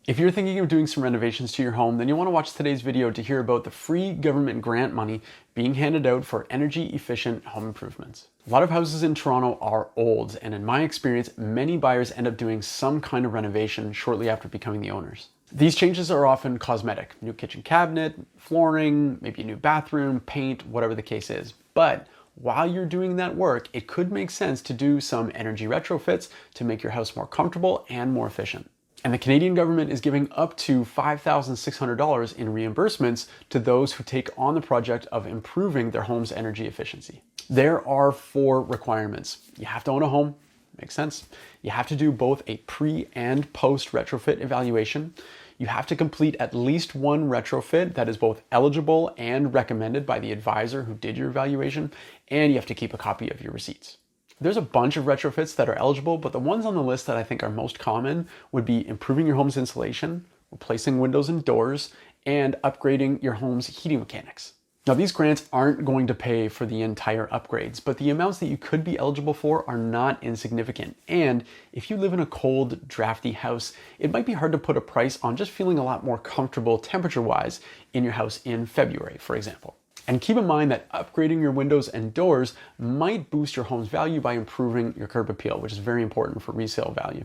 If you're thinking of doing some renovations to your home, then you'll want to watch today's video to hear about the free government grant money being handed out for energy efficient home improvements. A lot of houses in Toronto are old, and in my experience, many buyers end up doing some kind of renovation shortly after becoming the owners. These changes are often cosmetic: new kitchen cabinet, flooring, maybe a new bathroom, paint, whatever the case is. But while you're doing that work, it could make sense to do some energy retrofits to make your house more comfortable and more efficient. And the Canadian government is giving up to $5,600 in reimbursements to those who take on the project of improving their home's energy efficiency. There are 4 requirements. You have to own a home, makes sense. You have to do both a pre and post retrofit evaluation. You have to complete at least one retrofit that is both eligible and recommended by the advisor who did your evaluation, and you have to keep a copy of your receipts. There's a bunch of retrofits that are eligible, but the ones on the list that I think are most common would be improving your home's insulation, replacing windows and doors, and upgrading your home's heating mechanics. Now, these grants aren't going to pay for the entire upgrades, but the amounts that you could be eligible for are not insignificant. And if you live in a cold, drafty house, it might be hard to put a price on just feeling a lot more comfortable temperature-wise in your house in February, for example. And keep in mind that upgrading your windows and doors might boost your home's value by improving your curb appeal, which is very important for resale value.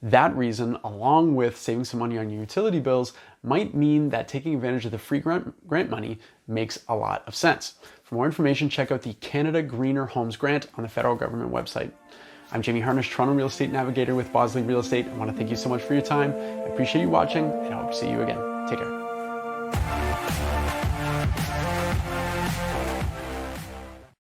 That reason, along with saving some money on your utility bills, might mean that taking advantage of the free grant money makes a lot of sense. For more information, check out the Canada Greener Homes Grant on the federal government website. I'm Jamie Harnish, Toronto Real Estate Navigator with Bosley Real Estate. I want to thank you so much for your time. I appreciate you watching, and I hope to see you again. Take care.